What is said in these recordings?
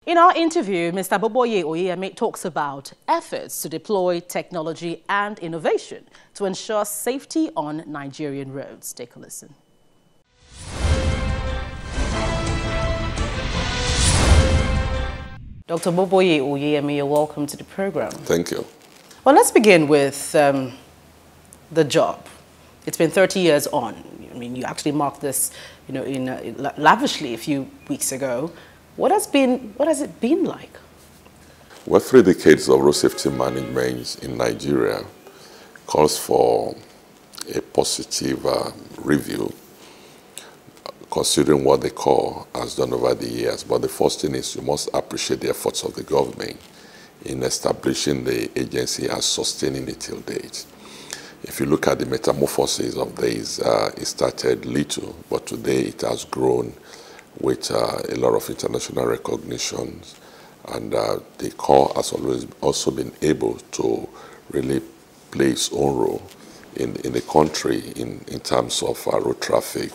In our interview, Mr. Boboye Oyeyemi talks about efforts to deploy technology and innovation to ensure safety on Nigerian roads. Take a listen. Dr. Boboye Oyeyemi, you're welcome to the program. Thank you. Well, let's begin with the job. It's been 30 years on. I mean, you actually marked this, lavishly a few weeks ago. What has it been like? Well, 3 decades of road safety management in Nigeria calls for a positive review, considering what the Corp has done over the years. But the first thing is you must appreciate the efforts of the government in establishing the agency and sustaining it till date. If you look at the metamorphosis of this, it started little, but today it has grown with a lot of international recognitions, and the Corps has always also been able to really play its own role in the country in terms of road traffic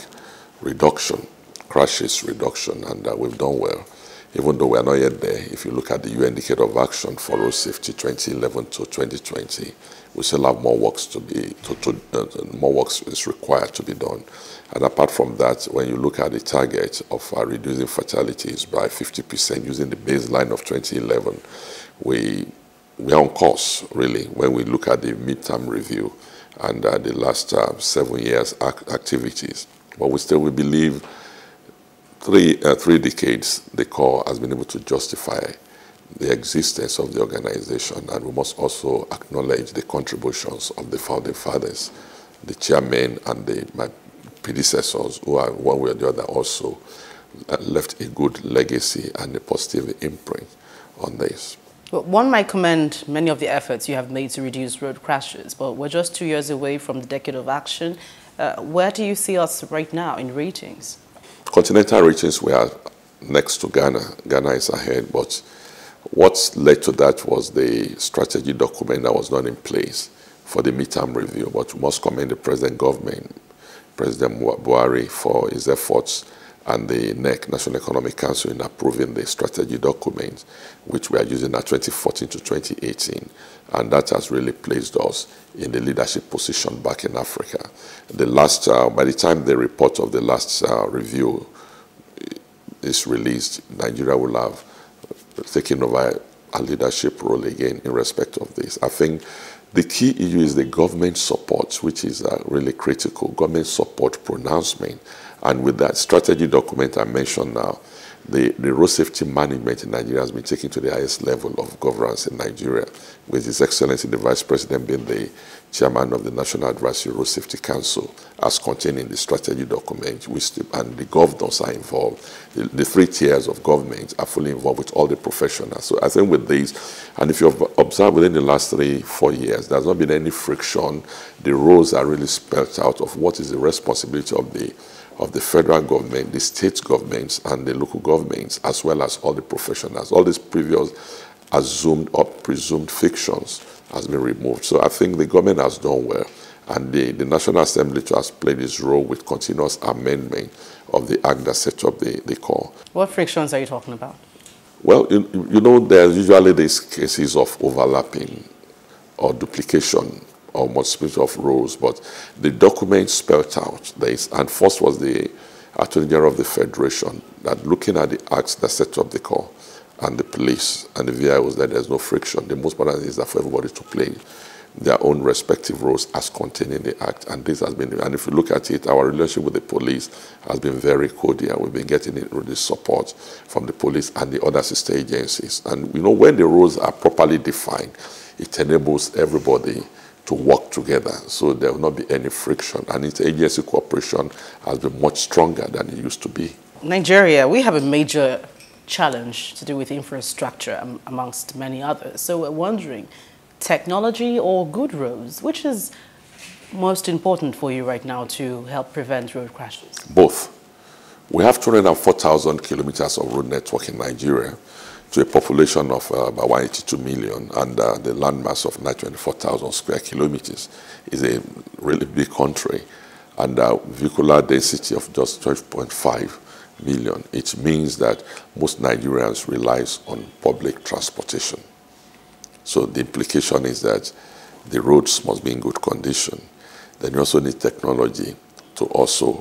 reduction, crashes reduction, and we've done well. Even though we are not yet there, if you look at the UN Decade of Action for Road Safety 2011 to 2020, we still have more works to be, more works is required to be done. And apart from that, when you look at the target of reducing fatalities by 50% using the baseline of 2011, we are on course, really, when we look at the midterm review and the last 7 years activities. But we believe 3 decades, the Corps has been able to justify the existence of the organization, and we must also acknowledge the contributions of the founding fathers, the chairman, and my predecessors, who are one way or the other also left a good legacy and a positive imprint on this. Well, one might commend many of the efforts you have made to reduce road crashes, but we're just 2 years away from the Decade of Action. Where do you see us right now in ratings? Continental ratings, we are next to Ghana. Ghana is ahead, but what led to that was the strategy document that was not in place for the midterm review. But we must commend the present government, President Buhari, for his efforts, and the NEC, National Economic Council, in approving the strategy document, which we are using at 2014 to 2018. And that has really placed us in the leadership position back in Africa. The last, by the time the report of the last review is released, Nigeria will have taken over a leadership role again in respect of this. I think the key issue is the government support, which is really critical, government support pronouncement. And with that strategy document I mentioned now, the road safety management in Nigeria has been taken to the highest level of governance in Nigeria, with His Excellency the Vice President being the chairman of the National Advisory Road Safety Council, as contained in the strategy document, and the governors are involved. The 3 tiers of government are fully involved with all the professionals. So I think with these, and if you've observed within the last 3-4 years, there's not been any friction. The roles are really spelled out of what is the responsibility of the federal government, the state governments, and the local governments, as well as all the professionals. All these previous assumed or presumed fictions has been removed. So I think the government has done well, and the National Assembly has played its role with continuous amendment of the act that set up the Corps. What frictions are you talking about? Well, there's usually these cases of overlapping or duplication or multiplicity of roles, but the document spelled out this, and first was the Attorney General of the Federation, that looking at the acts that set up the Corps and the police and the VIOs, that there's no friction. The most important is that for everybody to play their own respective roles as contained in the act, and this has been, and if you look at it, our relationship with the police has been very cordial. We've been getting the support from the police and the other sister agencies, and when the roles are properly defined, it enables everybody to work together, so there will not be any friction, and interagency cooperation has been much stronger than it used to be. Nigeria, we have a major challenge to do with infrastructure amongst many others. So we're wondering, technology or good roads, which is most important for you right now to help prevent road crashes? Both. We have 204,000 kilometers of road network in Nigeria, to a population of about 182 million, and the landmass of 924,000 square kilometers. Is a really big country, and vehicular density of just 12.5 million. It means that most Nigerians rely on public transportation. So the implication is that the roads must be in good condition. Then you also need technology to also